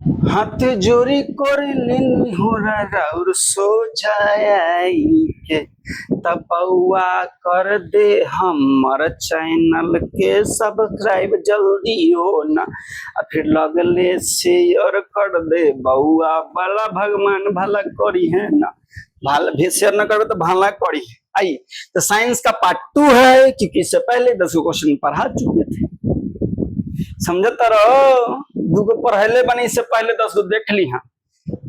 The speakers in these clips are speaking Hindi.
हाथ जोड़ी कर लेनी हो और सो जाए के तपौआ कर दे हमर चैनल के सब्सक्राइब जल्दी हो ना। फिर लगले शेयर कर दे बउआ भला भगवान भला करी है ना। भला भी शेयर न करबे तो भला करी है। आई तो साइंस का पार्ट 2 है क्योंकि इससे पहले 10 क्वेश्चन पढ़ा चुके थे। समझता रहो दूगो पढ़ले बनी इससे पहले 10 गो देख ली हाँ।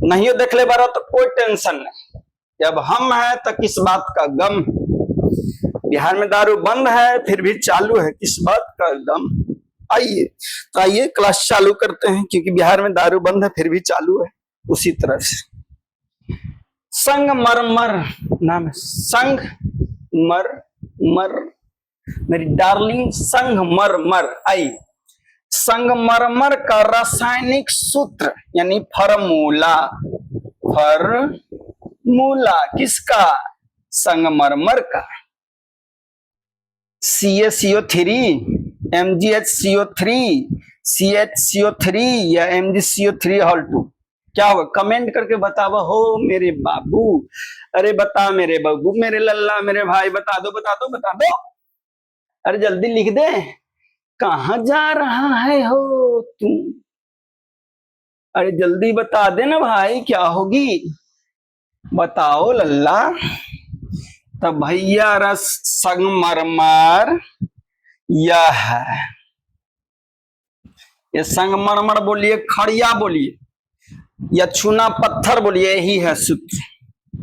नहीं देख ले बारो तो कोई टेंशन नहीं। जब हम हैं तो किस बात का गम। बिहार में दारू बंद है फिर भी चालू है, किस बात का गम। आइए तो आइए क्लास चालू करते हैं क्योंकि बिहार में दारू बंद है फिर भी चालू है। उसी तरह से संगमरमर नाम है, संगमरमर मेरी डार्लिंग संगमरमर। आई संगमरमर का रासायनिक सूत्र यानी फॉर्मूला, फॉर्मूला किसका? संगमरमर का। CaCO3 MgHCO3 CHCO3 या MgCO3 क्या होगा? कमेंट करके बतावा हो मेरे बाबू। अरे बता मेरे बाबू, मेरे लल्ला, मेरे भाई, बता दो बता दो बता दो। अरे जल्दी लिख दे। कहाँ जा रहा है हो तुम? अरे जल्दी बता दे ना भाई, क्या होगी बताओ लल्ला। तब भैया रस संगमरमर यह है। ये संगमरमर बोलिए, खड़िया बोलिए या चूना पत्थर बोलिए, यही है सूत्र।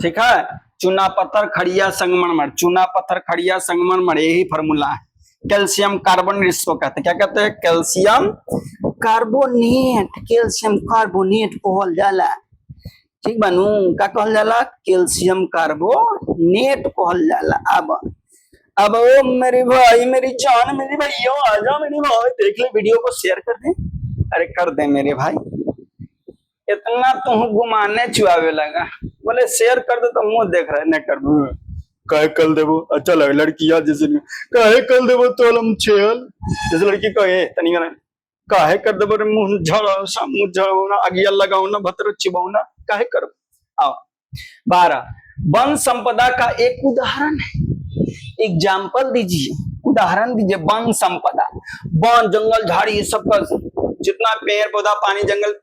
ठीक है, चूना पत्थर खड़िया संगमरमर, चूना पत्थर खड़िया संगमरमर, यही फॉर्मूला है। कैल्शियम कार्बोनेट इसको कहते हैं। क्या कहते हैं? Calcium carbonate. कैल्शियम कार्बोनेट कहल जाला। ठीक बानू, का कहल जाला? कैल्शियम कार्बोनेट कहल जाला। अब ओ मेरे भाई, मेरी जान, मेरी भैया, आजा मेरे भाई, देख ले वीडियो को शेयर कर दे। अरे कर दे मेरे भाई, इतना तुम घुमाने चुआवे लगा। बोले शेयर कर दे तो मुंह देख रहे न कर दू। कहे कल देवो अच्छा लगे लड़कियां जैसे कहे कल देवो तोलम छेल जैसे लड़की कहे तनी काहे कर देबो रे मुंह झड़ो सा मुंह झड़ो ना अगिया लगाओ ना भतर चिबाओ ना काहे कर। आओ 12 वन संपदा का एक उदाहरण है। एग्जाम्पल दीजिए, उदाहरण दीजिए। वन संपदा, वन जंगल झाड़ी सबका जितना पेड़ पौधा पानी जंगल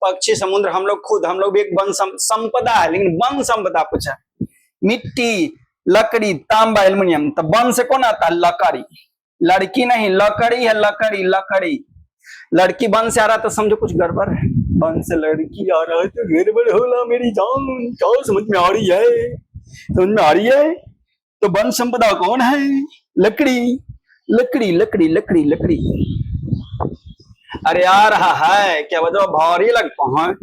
पक्षी समुद्र हम लोग खुद, हम लोग भी एक वन संपदा है। लेकिन वन संपदा पूछा, मिट्टी लकड़ी तांबा एल्युमिनियम, तो वन से कौन आता है? लकड़ी। लड़की नहीं, लकड़ी है, लकड़ी लकड़ी। लड़की वन से आ रहा तो समझो कुछ गड़बड़ है। वन से लड़की आ रहा है तो गड़बड़ होला मेरी जान। क्या समझ में आ रही है? समझ में आ रही है? तो वन संपदा कौन है? लकड़ी लकड़ी लकड़ी लकड़ी लकड़ी। अरे आ रहा है क्या वजह? भारी लगता है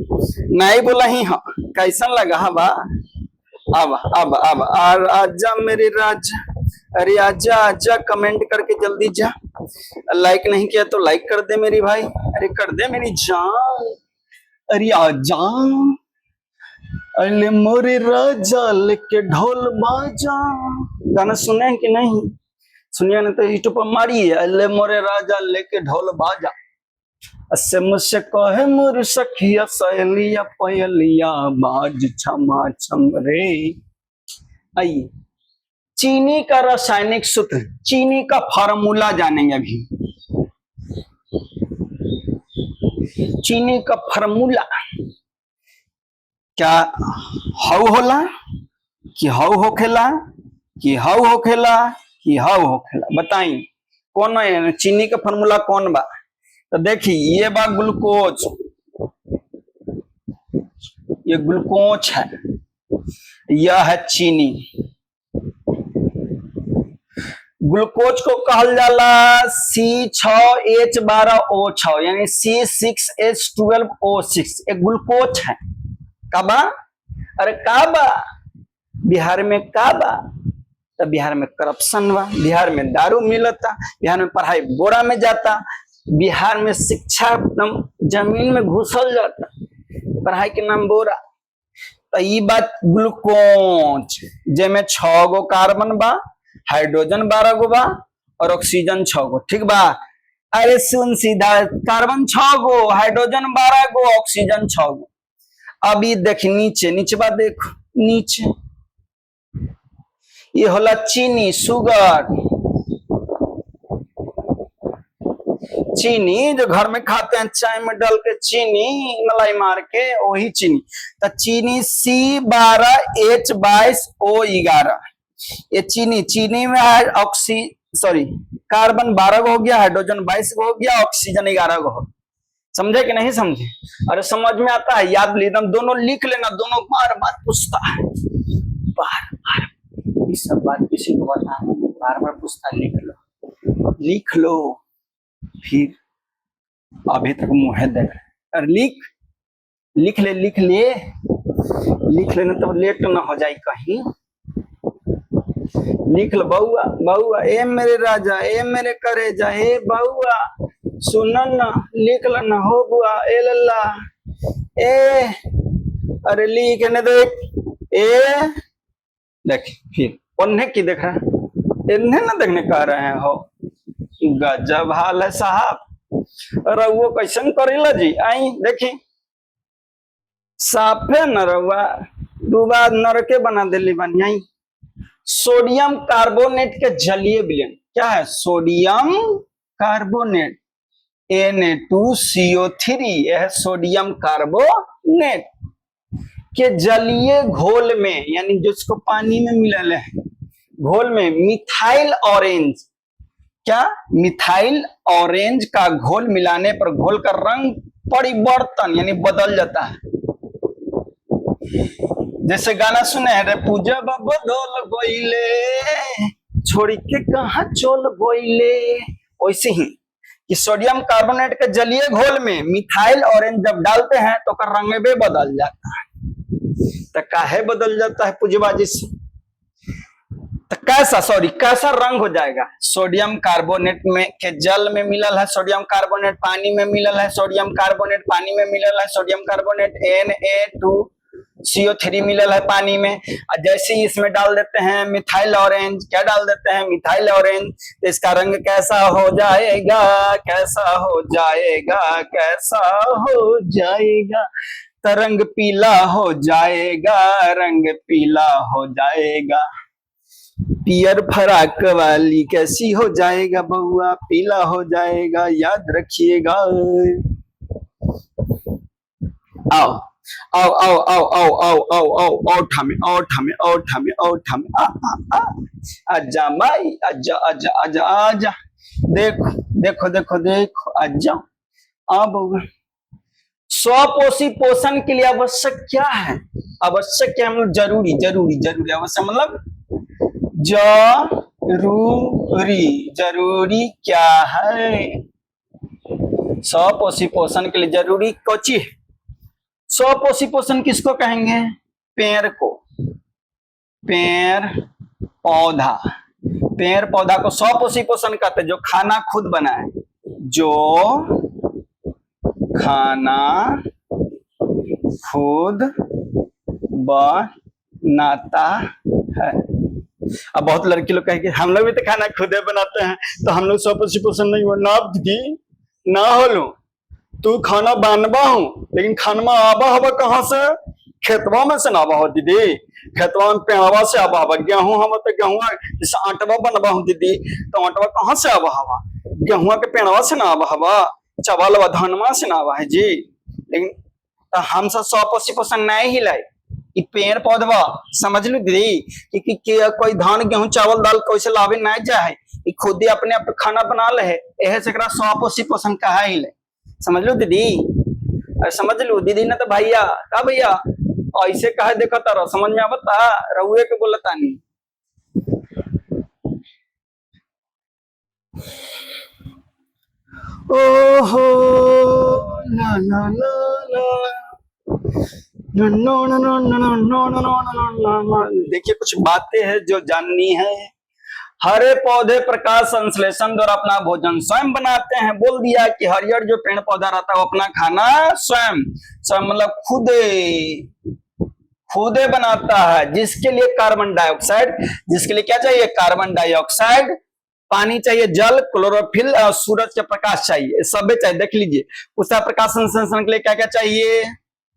नहीं बोला ही हाँ। कैसन लगा बा? अब आजा मेरे राजा। अरे आजा आजा, कमेंट करके जल्दी जा। लाइक नहीं किया तो लाइक कर दे मेरी भाई। अरे कर दे मेरी जान। अरे आजा, अरे मोरे राजा लेके ढोल बाजा। गाना सुने हैं कि नहीं? सुनिए ना तो यूट्यूब पर मारिए, अरे मोरे राजा लेके ढोल बाजा। अससे मुझसे कहे मोर सखिया सहेलिया पहलिया बाज छमा छम रे। आइए चीनी का रासायनिक सूत्र, चीनी का फार्मूला जानेंगे अभी। चीनी का फार्मूला क्या? हाउ होला कि हाउ होखेला कि हाउ होखेला कि हाउ होखेला? बताई कौन है? चीनी का फार्मूला कौन बा? तो देखिए ये बा ग्लूकोज, ये ग्लूकोज है, यह है चीनी। ग्लूकोज को कहल जाला C6H12O6 यानी C6H12O6। एक ग्लूकोज है। काबा? अरे काबा बिहार में काबा? तो बिहार में करप्शन बा, बिहार में दारू मिलता, बिहार में पढ़ाई बोरा में जाता, बिहार में शिक्षा जमीन में घुसल जाता, पढ़ाई के नाम बोरा। तो ये बात ग्लूकोज जेमे 6 गो कार्बन बा, हाइड्रोजन 12 गो बा और ऑक्सीजन 6 गो। ठीक बा? अरे सुन सीधा, कार्बन 6 गो, हाइड्रोजन 12 गो, ऑक्सीजन 6 गो। अब ये देख नीचे, नीचे बात देखो नीचे, ये होला चीनी, शुगर, चीनी जो घर में खाते हैं चाय में डाल के, चीनी मलाई मार के, वही चीनी। तो चीनी C12H22O11, ये चीनी, चीनी में है सॉरी कार्बन 12 गो हो गया, हाइड्रोजन 22 गो हो गया, ऑक्सीजन 11 गो हो। समझे कि नहीं समझे? अरे समझ में आता है, याद एकदम दोनों लिख लेना, दोनों बार बार पूछता है, बार बार ये सब बात किसी को बताना, बार बार पूछता है, लिख लो लिख लो, फिर अभी तक मुँह देख रहे, अरे लिख ले लिख लेना, तो लेट ना हो जाए कहीं। लिख लो बउआ, बउआ ए मेरे राजा, ए मेरे करेजा, ए बउआ सुनन ना, लिख लो ना हो बुआ, ए लल्ला ए, अरे लिख ने देख ए, देख फिर उन्हें की देख रहा है, इन्हें ना देखने कह रहे हो, गजब हाल है साहब। रउआ कैसन करेला जी, आई देखी साफे न रउआ डूबा नरके बना दिली बनी। आई सोडियम कार्बोनेट के जलीय विलयन क्या है? सोडियम कार्बोनेट Na2CO3, यह सोडियम कार्बोनेट के जलीय घोल में, यानी जिसको पानी में मिलल है घोल में, मिथाइल ऑरेंज, क्या मिथाइल ऑरेंज का घोल मिलाने पर घोल का रंग परिवर्तन यानी बदल जाता है। जैसे गाना सुने हैं, रे पूजा बदल गइले छोड़ी के कहा चल गइले, वैसे ही कि सोडियम कार्बोनेट के जलीय घोल में मिथाइल ऑरेंज जब डालते हैं तो का रंग भी बदल जाता है। तो काहे बदल जाता है पूजबाजी से? तो कैसा रंग हो जाएगा? सोडियम कार्बोनेट में के जल में मिलल है, सोडियम कार्बोनेट पानी में मिलल है, सोडियम कार्बोनेट पानी में मिलल है, सोडियम कार्बोनेट Na2CO3 मिलल है पानी में। और जैसे ही इसमें डाल देते हैं मिथाइल ऑरेंज, क्या डाल देते हैं? मिथाइल ऑरेंज, तो इसका रंग कैसा हो जाएगा? कैसा हो जाएगा? कैसा हो जाएगा? तो रंग पीला हो जाएगा, रंग पीला हो जाएगा। पियर फराक वाली कैसी हो जाएगा बउआ? पीला हो जाएगा, याद रखिएगा। आओ आओ आओ आओ आओ आओ आओ आओ आओ ठामे, आओ ठामे, आओ ठामे, आओ ठामे, आ आजा माई, आजा आजा आजा आजा, देखो देखो देखो देखो, आजा आ बउआ। स्वपोषी पोषण के लिए आवश्यक क्या है? आवश्यक क्या मतलब जरूरी, जरूरी जरूरी, आवश्यक मतलब जरूरी, जरूरी क्या है? स्वपोषी पोषण के लिए जरूरी कोची? स्वपोषी पोषण किसको कहेंगे? पेड़ को, पेड़ पौधा, पेड़ पौधा को स्वपोषी पोषण कहते हैं। जो खाना खुद बनाए, जो खाना खुद बनाता है। अब बहुत लड़की लोग कहेंगे हम लोग भी तो खाना खुद बनाते हैं, तो हम लोग स्वपोषी पोषण नहीं हो ना दीदी, ना हो लो। तू खाना बनवा हूं, लेकिन खाना आबा हवा कहाँ से? खेतवा में से ना आबा हो दीदी, खेतवा में पेड़वा से आबा हवा। गेहूं हम तो गेहूं जैसे आटवा बनवा हूं दीदी, तो आटवा कहाँ से आबा हवा? गेहुआ के पेड़वा से ना आबा हवा, चावलवा धनवा से ना आबा है जी। लेकिन तो हम सब स्वपोषी पोषण नहीं ही लाई, कि पेड़ पौधवा समझ लो दीदी कि कोई धान गेहूं चावल दाल कैसे लावे नहीं जाए, खुद ही अपने आप खाना बना ले है, यह से स्वपोषी पोषण कहा ही ले। समझ लो दीदी, अरे समझ लो दीदी ना तो भैया का भैया ऐसे कहे देखा तारा, समझ में आवता? रहुए के बोलता नहीं। ओहो ला ला ला ला, no no no no no no no no no. देखिए कुछ बातें हैं जो जाननी है। हरे पौधे प्रकाश संश्लेषण द्वारा अपना भोजन स्वयं बनाते हैं। बोल दिया कि हरियर जो पेड़ पौधा रहता है वो अपना खाना स्वयं स्वयं मतलब खुदे बनाता है, जिसके लिए कार्बन डाइऑक्साइड, जिसके लिए क्या चाहिए? कार्बन डाइऑक्साइड पानी चाहिए, जल, क्लोरोफिल और सूरज का प्रकाश चाहिए, सब चाहिए। देख लीजिए उसका प्रकाश संश्लेषण के लिए क्या क्या चाहिए?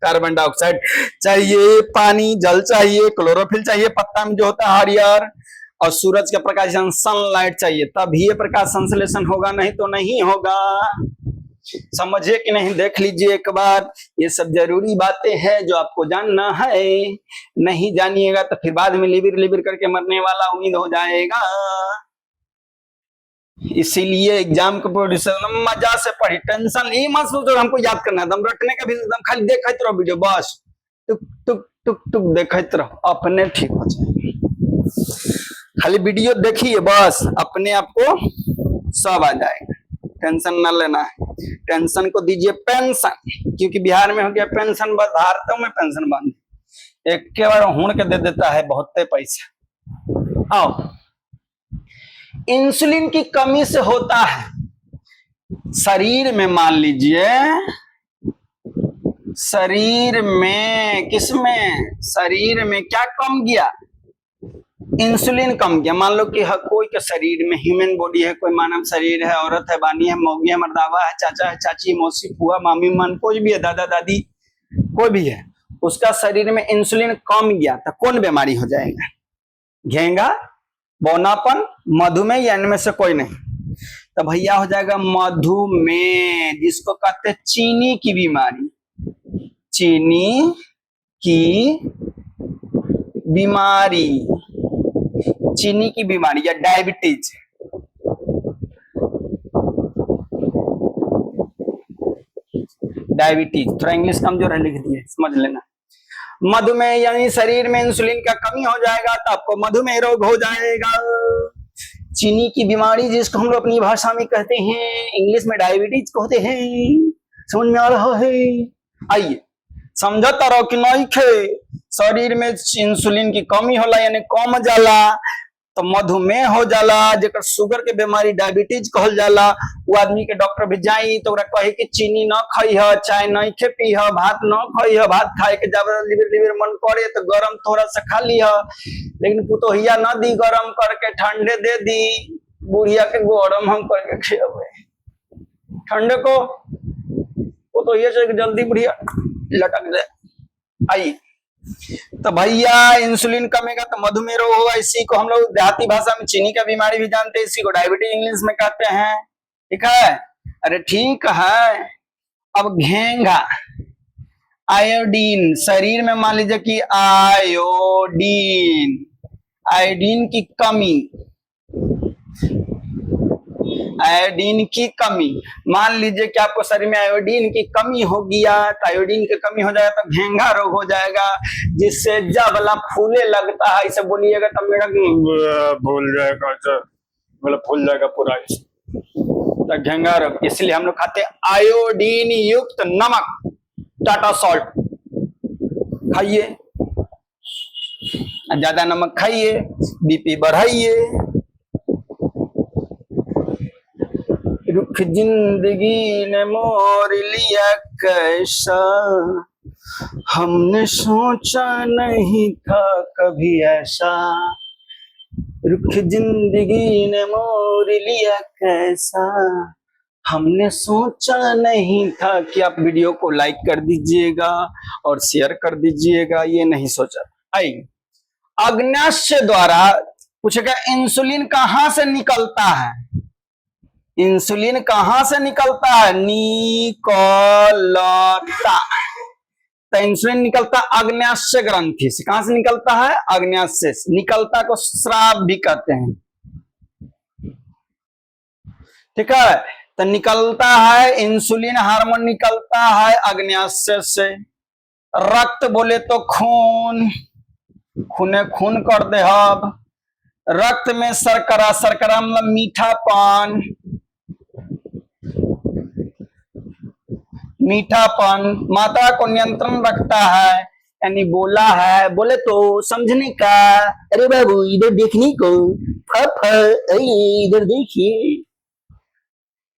कार्बन डाइऑक्साइड चाहिए, पानी, जल चाहिए, क्लोरोफिल चाहिए, पत्ता में जो होता है हरियर, और सूरज का प्रकाश सनलाइट चाहिए, तभी ये प्रकाश संश्लेषण होगा, नहीं तो नहीं होगा। समझिए कि नहीं? देख लीजिए एक बार, ये सब जरूरी बातें हैं जो आपको जानना है। नहीं जानिएगा तो फिर बाद में लिबिर लिबिर करके मरने वाला उम्मीद हो जाएगा। इसीलिए एग्जाम को मजा से पढ़ी, टेंशन ही मत सोचो हमको याद करना है, दम रखने का भी एकदम खाली देखते रहो वीडियो, बस टुक टुक टुक टुक देखते रहो, अपने ठीक हो जाएंगे। खाली वीडियो देखिए बस, अपने आप को सब आ जाएगा, टेंशन न लेना है। टेंशन को दीजिए पेंशन, क्योंकि बिहार में हो गया पेंशन, बस भारतों में पेंशन बंद, एक के बार हुण के दे देता है बहुते पैसा। आओ, इंसुलिन की कमी से होता है शरीर में, मान लीजिए शरीर में, किसमें? शरीर में क्या कम गया? इंसुलिन कम गया। मान लो कि कोई के शरीर में, ह्यूमन बॉडी है, कोई मानव शरीर है, औरत है, बानी है, मौगी है, मर्दावा है, चाचा है, चाची, मौसी, फुआ, मामी, मन, कोई भी है, दादा दादी, कोई भी है, उसका शरीर में इंसुलिन कम गया तो कौन बीमारी हो जाएगा? घेंगा, बौनापन, मधुमेह, या इनमें से कोई नहीं? तो भैया हो जाएगा मधुमेह, जिसको कहते हैं चीनी की बीमारी, चीनी की बीमारी, चीनी की बीमारी या डायबिटीज। डायबिटीज थोड़ा इंग्लिश कमजोर है, लिख दिए, समझ लेना। मधुमेह यानी शरीर में इंसुलिन का कमी हो जाएगा तो आपको मधुमेह रोग हो जाएगा। चीनी की बीमारी जिसको हम लोग अपनी भाषा में कहते हैं, इंग्लिश में डायबिटीज कहते हैं। समझ में आ रहा है? आइए समझता रहो कि नहीं खे, शरीर में इंसुलिन की कमी होला यानी कम जाला तो मधुमेह हो जाला, जेकर शुगर के बीमारी डायबिटीज कहल जाला। वो आदमी के डॉक्टर भी जाई तो कहे कि चीनी न खाई है, चाय नहीं खे पी है, भात न खाई है, भात खाए के जब लिबिर लिबिर मन करे तो गरम थोड़ा सा खा ली है, लेकिन पुतोहिया न दी गरम करके, ठंडे दे दी, बुढ़िया के गरम हम करके खिलावे ठंडे को, पुतोहिया से जल्दी बुढ़िया लटक जाए। आई तो भैया इंसुलिन कमेगा तो मधुमेह रोग होगा, इसी को हम लोग देहाती भाषा में चीनी का बीमारी भी जानते हैं, इसी को डायबिटीज इंग्लिश में कहते हैं। ठीक है? अरे ठीक है। अब घेंगा, आयोडीन, शरीर में मान लीजिए कि आयोडीन, आयोडीन की कमी, आयोडीन की कमी, मान लीजिए कि आपको शरीर में आयोडीन की कमी हो गया तो आयोडीन की कमी हो जाएगा तो घेंगा रोग हो जाएगा, जिससे जबला फूले लगता है। इसे बोलिएगा तो मेरा भूल जाएगा, मतलब फूल जाएगा पूरा, तो घेंगा रोग। इसलिए हम लोग खाते हैं आयोडीन युक्त नमक, टाटा सॉल्ट खाइए, ज्यादा नमक खाइए, बीपी बढ़ाइए। रुख जिंदगी ने मोर लिया कैसा, हमने सोचा नहीं था कभी ऐसा, रुख जिंदगी ने मोर लिया कैसा, हमने सोचा नहीं था। कि आप वीडियो को लाइक कर दीजिएगा और शेयर कर दीजिएगा, ये नहीं सोचा। आइए, अग्न्याशय द्वारा पूछेगा इंसुलिन कहां से निकलता है? इंसुलिन कहां से निकलता है? निकलता, तो इंसुलिन निकलता अग्न्याशय ग्रंथि से। कहां से निकलता है? अग्न्याशय से। निकलता को स्राव भी कहते हैं। ठीक है? तो निकलता है इंसुलिन हार्मोन, निकलता है अग्न्याशय से। रक्त बोले तो खून, खूने खून कर दे। अब रक्त में शर्करा, शर्करा मतलब मीठापन, मीठापन मात्रा को नियंत्रण रखता है, यानी बोला है, बोले तो समझने का। अरे बाबू इधर देखने को, इधर देखिए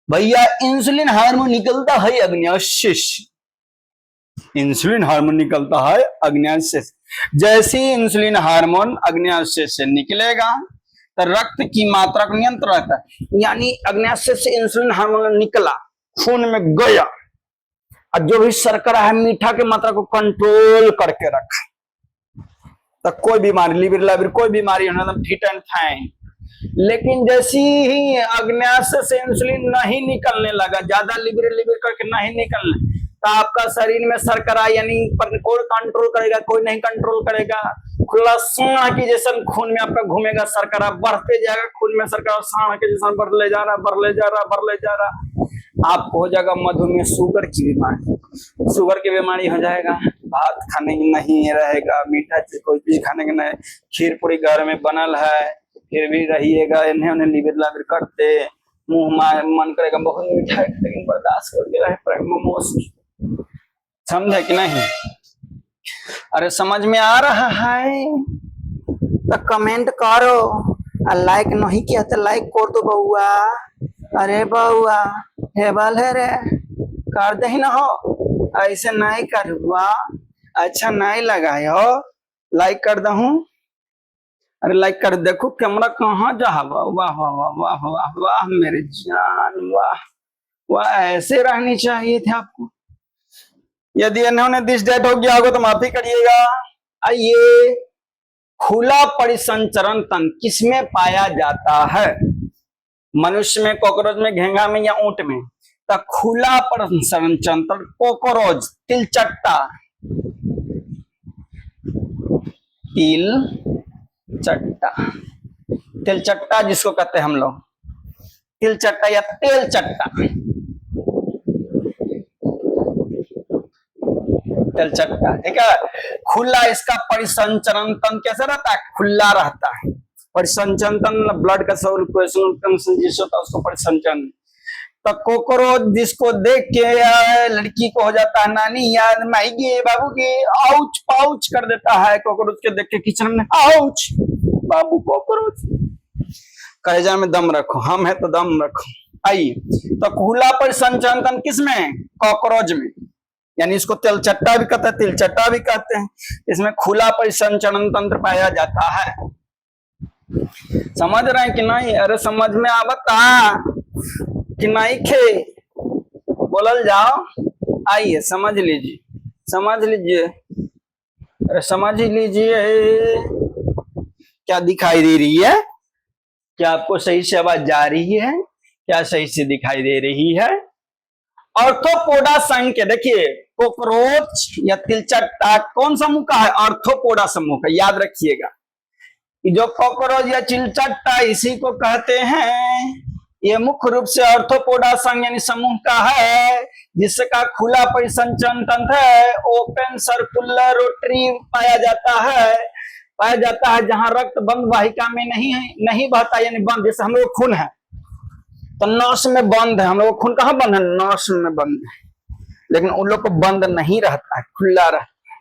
भैया, इंसुलिन हार्मोन निकलता है अग्न्याशय से। इंसुलिन हार्मोन निकलता है अग्न्याशय से। जैसे इंसुलिन हार्मोन अग्न्याशय से निकलेगा तो रक्त की मात्रा का नियंत्रण रहता है। यानी अग्न्याशय से इंसुलिन हार्मोन निकला, खून में गया, और जो भी शर्करा है, मीठा की मात्रा को कंट्रोल करके रखा, तो कोई बीमारी, लिवर कोई बीमारी एकदम फिट एंड फाइन। लेकिन जैसी ही अग्न्याशय से इंसुलिन नहीं निकलने लगा, ज्यादा लिवर करके नहीं निकलने, तो आपका शरीर में शर्करा यानी कोई कंट्रोल करेगा, कोई नहीं कंट्रोल करेगा। खुला सोना की जैसा खून में आपका घूमेगा, शर्करा बढ़ते जाएगा, खून में शर्करा सांड के जैसा बढ़ ले जा रहा, आपको हो जाएगा मधुमेह, शुगर की बीमारी हो जाएगा। भात खाने की नहीं रहेगा, मीठा चीज कोई चीज खाने की नहीं, खीर पूरी घर में बनल है फिर भी रहिएगा, इन्हें उन्हें लिवर करते, मुंह मन करेगा बहुत मीठा, लेकिन बर्दाश्त करके रहे मोमोस। समझे कि नहीं? अरे समझ में आ रहा है तो कमेंट करो, लाइक नहीं किया तो लाइक कर दो बउआ। अरे बउआ हेबल है रे, कर दे ना हो, ऐसे नहीं कर हुआ, अच्छा नहीं लगा हो, लाइक कर दू। अरे लाइक कर, देखो कैमरा कहाँ जा, वाह वाह वाह वाह वाह वाह मेरे जान, वाह वाह, ऐसे रहनी चाहिए थे आपको। यदि इन्होंने दिस डेट हो गया होगा तो माफी करिएगा। आइए, खुला परिसंचरण तंत्र किसमें पाया जाता है? मनुष्य में, कॉकरोच में, घेंगा में या ऊंट में? तो खुला परिसंचरण तंत्र कॉकरोच, तिलचट्टा, तिलचट्टा जिसको कहते हैं हम लोग, तिलचट्टा या तेल चट्टा, तिलचट्टा, ठीक है। खुला इसका परिसंचरण तंत्र कैसा रहता है? खुला रहता है। परिसंचरण तंत्र ब्लड का सर्कुलेशन जिस होता है उसको परिसंचरण। तो कॉकरोच जिसको देख के लड़की को हो जाता है नानी याद, माई बाबू की, आउच पाउच कर देता है कॉकरोच के देख के किचन में, आउच बाबू कॉकरोच। कलेजा में दम रखो, हम है तो दम रखो। आइए, तो खुला परिसंचरण तंत्र किसमें? कॉकरोच में, यानी इसको तिलचट्टा भी कहते हैं, तिलचट्टा भी कहते हैं। इसमें खुला परिसंचरण तंत्र पाया जाता है। समझ रहे हैं कि नहीं? अरे समझ में आवता कि नहीं खे? बोलल जाओ। आइए समझ लीजिए, समझ लीजिए, अरे समझ लीजिए। क्या दिखाई दे रही है? क्या आपको सही से आवाज जा रही है? क्या सही से दिखाई दे रही है? ऑर्थोपोडा संख्या, देखिए कॉकरोच या तिलचट्टा कौन समूह का है? ऑर्थोपोडा समूह का, याद रखिएगा। जो कॉकरोच या तिलचट्टा इसी को कहते हैं, ये मुख्य रूप से ऑर्थोपोडा संघ यानी समूह का है, जिसका खुला परिसंचरण तंत्र है, ओपन सर्कुलर रोटरी पाया जाता है जहां रक्त बंद वाहिका में नहीं बहता, यानी बंद, जैसे हम लोग खून है तो नस में बंद है, हम लोग खून कहाँ बंद है? नस में बंद है, लेकिन उन लोग को बंद नहीं रहता है, खुला रहता है।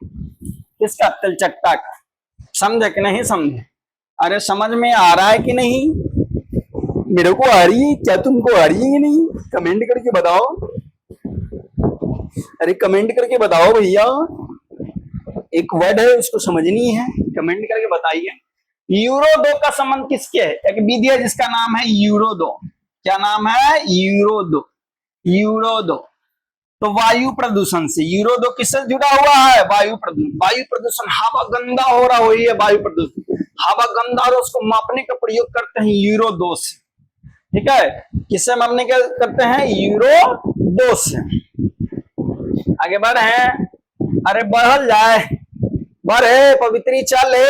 किसका? तिलचट्टा का। समझे कि नहीं समझे? अरे समझ में आ रहा है कि नहीं? मेरे को आ रही है, क्या तुमको आ रही है कि नहीं? कमेंट करके बताओ। अरे कमेंट करके बताओ भैया, एक वर्ड है उसको समझनी है, कमेंट करके बताइए। यूरोदो का संबंध किसके है? एक विधि है जिसका नाम है यूरोदो। क्या नाम है? यूरोदो। तो वायु प्रदूषण से यूरोदो किससे जुड़ा हुआ है? वायु प्रदूषण, हवा गंदा हो रहा हो, ये वायु प्रदूषण, हवा गंदा और उसको मापने का प्रयोग करते हैं यूरोदो से, ठीक है। किससे मापने का करते हैं? यूरोदो से। आगे बढ़े, अरे बढ़ल जाए, बढ़े पवित्री चले,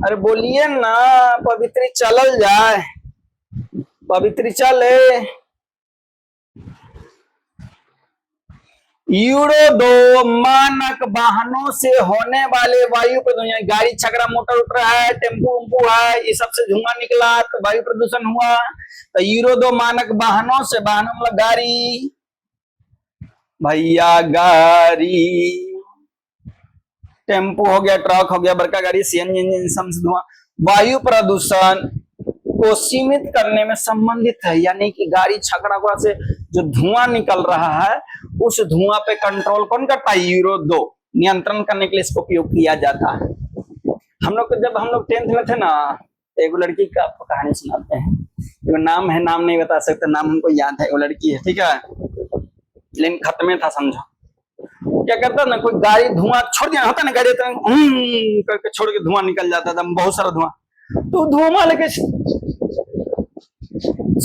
अरे बोलिए ना, पवित्री चलल जाए, पवित्री चले। यूरो 2 मानक वाहनों से होने वाले वायु प्रदूषण, गाड़ी छकड़ा मोटर उतर है, टेम्पू उम्पू है, ये सबसे धुआं निकला तो वायु प्रदूषण हुआ। तो यूरो 2 मानक वाहनों से, वाहनों मतलब गाड़ी भैया, गाड़ी, टेम्पू हो गया, ट्रक हो गया, बड़का गाड़ी, सीएनजी इंजन से धुआं वायु प्रदूषण को सीमित करने में संबंधित है, यानी कि गाड़ी छकड़ा से जो धुआं निकल रहा है उस धुआं पे कंट्रोल कौन करता है? यूरो 2 नियंत्रण करने के लिए इसको उपयोग किया जाता है। हम लोग जब हम लोग 10th में थे ना, एक लड़की का आपको कहानी सुनाते हैं। वो नाम है, नाम नहीं बता सकते, नाम हमको याद है, वो लड़की है, ठीक है, लेकिन खत्म था समझो। क्या करता ना, कोई गाड़ी धुआं छोड़ दिया होता ना, गाड़ी करके छोड़ के धुआं निकल जाता था, बहुत सारा धुआं, तो धुआं लेके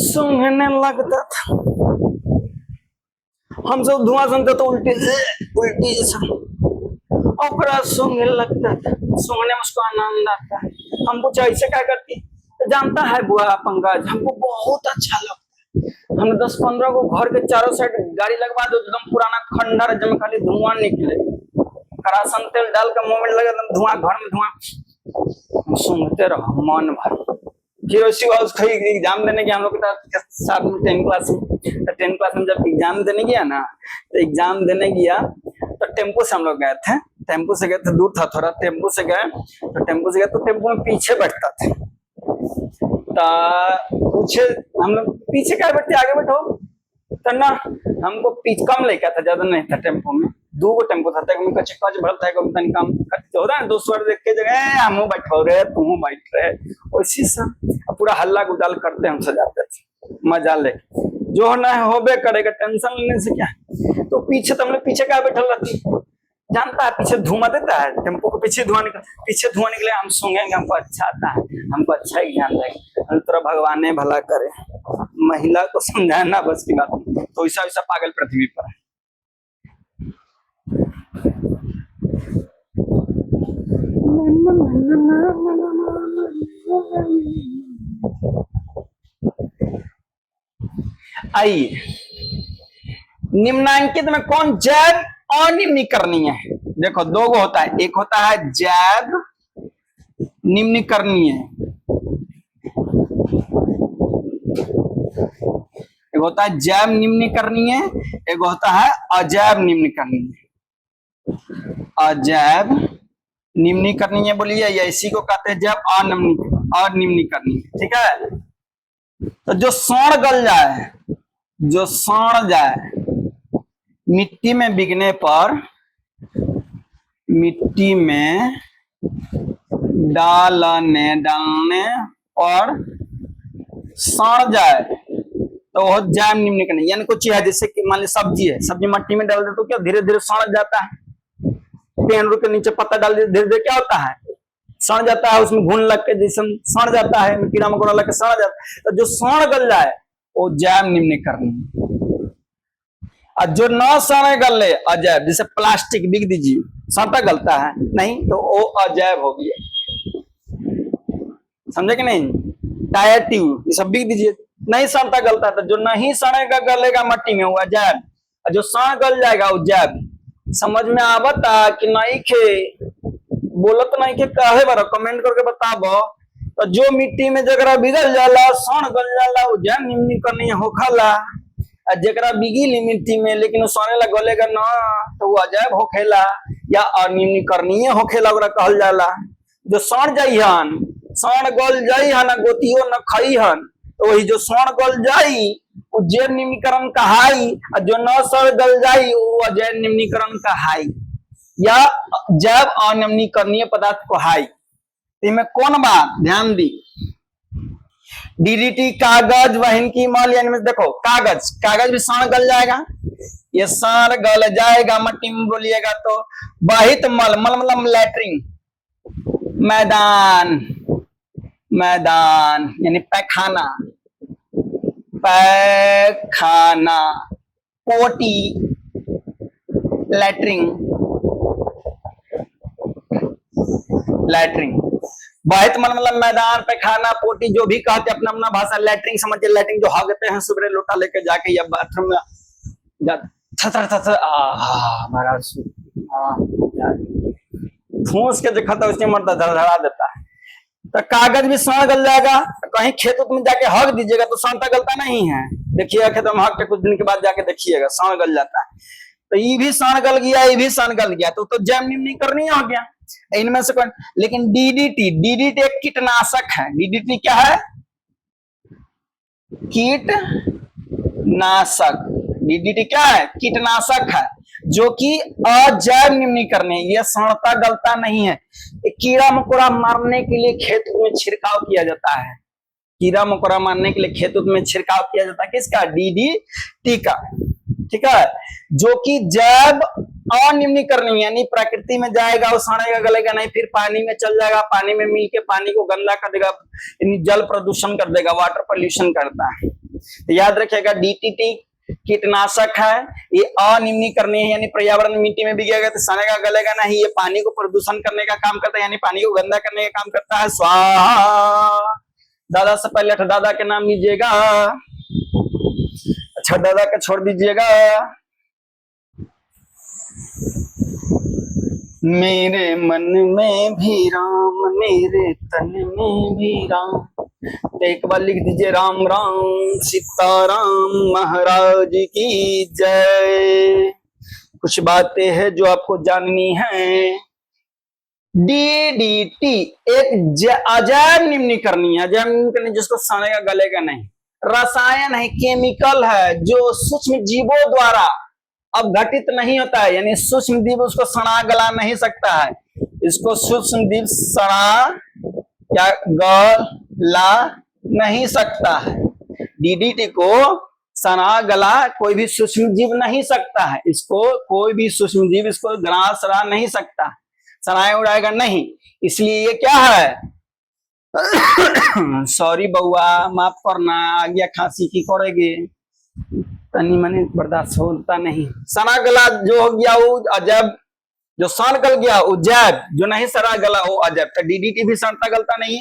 सूंघने लगता था। हम सब धुआं सुनते तो उल्टी उल्टी जैसा सूंघने लगता था, सूंघने में उसको आनंद आता है। हम पूछा ऐसे क्या करती, तो जानता है बुआ पंकज, हमको बहुत अच्छा लगता है। हमने 10-15 को घर के चारों साइड गाड़ी लगवा दो, एकदम पुराना खंडर है जब खाली धुआं निकले, करासन तेल डाल कर मुंह में लगे, एकदम धुआं, घर में धुआं, सूंघते रहो मन भर। फिर उसी बात उसको एग्जाम देने गया हम लोग के साथ में 10 क्लास में। तो 10 क्लास में जब एग्जाम देने गया ना, तो एग्जाम देने गया तो टेम्पो से हम लोग गए थे, टेम्पो से गए थे, दूर था थोड़ा, टेम्पो से गए तो टेम्पो में पीछे बैठता था, तो पूछे हम लोग पीछे क्या बैठते, आगे बैठो, तो ना हमको पीछे कम लेके था, ज्यादा नहीं था टेम्पो में, 2 गो टेम्पो था, कच भरता है, कम कम होता है, दोस्त देख के जगह हम बैठो रे, तुम बैठ रहे, उसी से पूरा हल्ला गुडाल करते हम सजाते थे, मजा ले, जो होना है होबे करेगा, टेंशन लेने से क्या। तो पीछे तो हमने पीछे क्या बैठल रहती, जानता है पीछे धुआं देता है, टेम्पो को पीछे धुआं निकले, हम सूंघेंगे, हमको अच्छा आता है, हमको अच्छा ही ज्ञान देगा, तो भगवान ने भला करे, महिला को समझाना बस की बात नहीं, तो ऐसा वैसा पागल पृथ्वी पर है। आइए, निम्नांकित में कौन जैव अनिम्नीकरणीय है? देखो 2 गो होता है, एक होता है जैव निम्नीकरणीय, एक होता है जैव निम्नीकरणीय, एक होता है अजैव निम्नीकरणीय। अजैव निम्नीकरणीय बोलिए, या इसी को कहते हैं जैव अनिम्नीकरणीय, ठीक है। तो जो सड़ गल जाए, जो सड़ जाए, मिट्टी में बिकने पर, मिट्टी में डालने और सड़ जाए तो वो जैव निम्नीकरणीय, यानी कुछ है जैसे कि मान ली सब्जी है, सब्जी मट्टी में डाल दे तो क्या धीरे धीरे सड़ जाता है, पेड़ के नीचे पत्ता डाल दे धीरे धीरे क्या होता है, सड़ जाता है, उसमें घुन लग के जैसे सड़ जाता है, कीड़ा मकोड़ा लग के सड़ जाता है, तो जो सड़ गल जाए वो जैव निम्नीकरणीय, और जो न सड़े गले अजैव, जैसे प्लास्टिक बिक दीजिए, सड़ता गलता है नहीं, तो वो अजैव हो गया, समझे कि नहीं। टायर ट्यूब ये सब बिक दीजिए, नहीं सड़ता गलता, तो जो नहीं सड़ेगा गलेगा मट्टी में वो अजैव, और जो सड़ गल जाएगा वो जैव। समझ में आवता कि नहीं खे, बोलत नहीं के काहे बार कमेंट करके बताबो। तो जो मिट्टी में जगरा बिगल जाला, सड़ गल जाला, वो जैव निम्नीकरणीय होखला, और जगरा बिगिली मिट्टी में लेकिन वो सड़े ला गलेगा ना, तो वो अजैव होखेला या अनिम्नीकरणीय होखेला, ओकरा कहल जाला। जो सड़ जाई हन, सड़ गल जाई हन, गोतियो न खाई हन, तो वही जो सड़ गल जाई वो जैव निम्नीकरण कहाई, और जो न सड़ गल जाई वो अजैव निम्नीकरण कहाई या जैव अनिम्नीकरणीय पदार्थ कहाई। इनमें कौन बात ध्यान दी, डीडीटी कागज वहन की मल, यानी देखो कागज भी सड़ गल जाएगा, ये सड़ गल जाएगा मट्टी में बोलिएगा तो बाहित मल, मतलब लैट्रिन, मैदान यानी पैखाना, पोटी, लैट्रिन, बाहित मन मतलब मैदान, पैखाना, पोटी, जो भी कहते अपना अपना भाषा। लैट्रिन समझिए, लैट्रिन जो हागते हैं सुबह लोटा लेके जाके या बाथरूम में फूस के जो खाता उसमें मरता धड़धड़ा देता है। तो कागज भी सड़ गल जाएगा, कहीं खेत में जाके हक दीजिएगा तो सड़ता गलता नहीं है, देखिएगा खेत में हक के कुछ दिन के बाद जाके देखिएगा सड़ गल जाता है। तो ये भी सड़ गल गया, ये भी सड़ गल गया, तो जैव निम्नीकरणीय हो गया इनमें से कौन। लेकिन डीडीटी एक कीटनाशक है। डीडीटी क्या है? कीटनाशक। डीडीटी क्या है? कीटनाशक है, जो कि अजैव निम्नीकरणीय, यह सड़ता गलता नहीं है। कीड़ा मकोड़ा मारने के लिए खेत में छिड़काव किया जाता है, कीड़ा मकोड़ा मारने के लिए खेत में छिड़काव किया जाता है किसका? डीडीटी का। ठीक है, जो कि जैव अनिम्नीकरणीय यानी प्रकृति में जाएगा वो सड़ेगा गलेगा नहीं, फिर पानी में चल जाएगा, पानी में मिलके पानी को गंदा कर देगा, यानी जल प्रदूषण कर देगा, वाटर पोल्यूशन करता है। तो याद रखिएगा डीडीटी कीटनाशक है, ये अनिम्नीकरणीय है यानी पर्यावरण मिट्टी में बिगेगा तो सड़ेगा गलेगा नहीं, ये पानी को प्रदूषण करने का काम करता है यानी पानी को गंदा करने का काम करता है। स्वाहा। दादा से पहले दादा के नाम लीजिएगा, अच्छा दादा का छोड़ दीजिएगा। मेरे मन में भी राम, मेरे तन में भी राम, तो एक बार लिख दीजिए राम राम सीताराम महाराज की जय। कुछ बातें हैं जो आपको जाननी है। डीडीटी एक अजैव निम्नीकरणीय, अजैव निम्नीकरणीय जिसको सड़ेगा गलेगा नहीं, रसायन है, केमिकल है जो सूक्ष्म जीवों द्वारा अपघटित नहीं होता है, यानी सूक्ष्म जीव उसको सड़ा गला नहीं सकता है, इसको सूक्ष्म जीव सड़ा या गला नहीं सकता है। डीडीटी को सड़ा गला कोई भी सूक्ष्म जीव नहीं सकता है, इसको कोई भी सूक्ष्म जीव इसको गला सड़ा नहीं सकता, सड़ाया उड़ाएगा नहीं, इसलिए ये क्या है सॉरी बउआ माफ करना, आ गया खांसी की करेगी, तनी मनी बर्दाश्त होता नहीं। सड़ा गला जो हो गया वो अजैब, जो सड़ गल गया वो जैब, जो नहीं सड़ा गला वो अजैब। तो डीडीटी भी सड़ता गलता नहीं,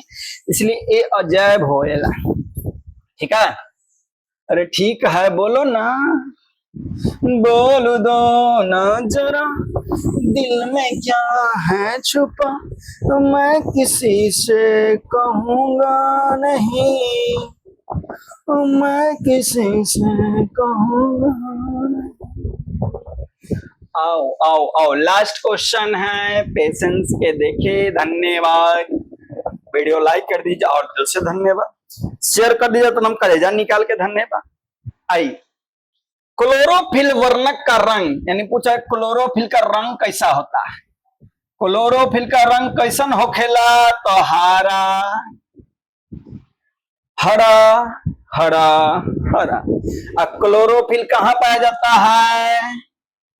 इसलिए ये अजैब होएगा। ठीक है, अरे ठीक है बोलो ना, बोल दो ना जरा, दिल में क्या है छुपा, मैं किसी से कहूंगा नहीं, मैं किसी से कहूंगा नहीं। आओ आओ आओ, लास्ट क्वेश्चन है, पेशेंस के देखे। धन्यवाद, वीडियो लाइक कर दीजिए और दिल से धन्यवाद, शेयर कर दीजिए तो हम कलेजा निकाल के धन्यवाद। आई क्लोरोफिल वर्णक का रंग, यानी पूछा क्लोरोफिल का रंग कैसा होता है, क्लोरोफिल का रंग कैसन होखेला, तो हरा हरा हरा हरा। अब क्लोरोफिल कहाँ पाया जाता है,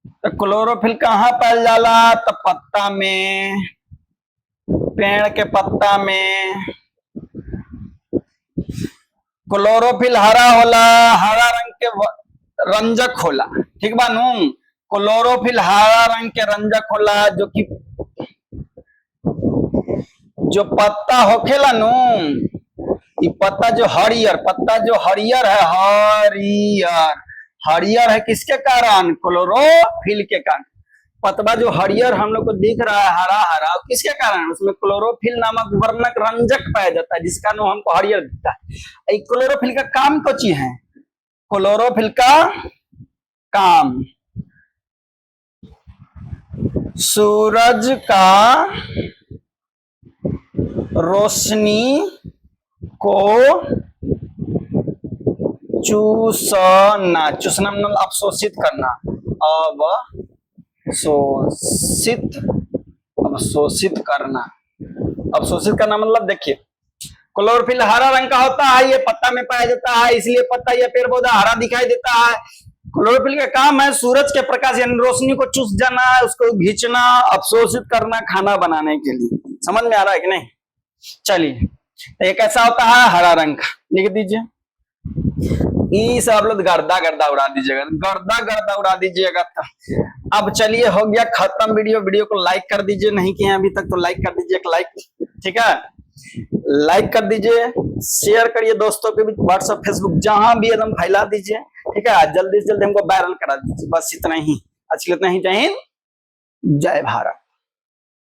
तो क्लोरोफिल कहाँ पाया जाला, तो पत्ता में, पेड़ के पत्ता में क्लोरोफिल हरा होला, हरा रंग के रंजक होला। ठीक बा नू, क्लोरोफिल हरा रंग के रंजक होला, जो कि जो पत्ता होखेला नू, ये पत्ता जो हरियर, पत्ता जो हरियर है, हरियर हरियर है किसके कारण, क्लोरोफिल के कारण। पतवा जो हरियर हम लोग को दिख रहा है हरा हरा, किसके कारण, उसमें क्लोरोफिल नामक वर्णक रंजक पाया जाता है जिसका नाम हमको हरियर दिखता है। क्लोरोफिल का काम क्या चीज है, क्लोरोफिल का काम सूरज का रोशनी को चूसना, चूसना मतलब अवशोषित करना, अवशोषित करना, अवशोषित करना मतलब देखिए क्लोरोफिल हरा रंग का होता है, ये पत्ता में पाया जाता है, इसलिए पत्ता या पेड़ पौधा हरा दिखाई देता है। क्लोरोफिल का काम है सूरज के प्रकाश यानी रोशनी को चूस जाना, उसको खींचना, अवशोषित करना खाना बनाने के लिए। समझ में आ रहा है कि नहीं, चलिए तो ये कैसा होता है, हरा रंग का, लिख दीजिए। ये सब लोग गर्दा गर्दा उड़ा दीजिएगा, गर्दा गर्दा उड़ा दीजिएगा। अब चलिए हो गया खत्म वीडियो, वीडियो को लाइक कर दीजिए, नहीं किए अभी तक तो लाइक कर दीजिए, एक लाइक, ठीक है, लाइक कर दीजिए, शेयर करिए दोस्तों के बीच, व्हाट्सएप फेसबुक जहां भी एकदम फैला दीजिए, ठीक है, जल्दी से जल्दी हमको वायरल करा दीजिए, बस इतना ही। आज इतना ही, जय हिंद जय भारत।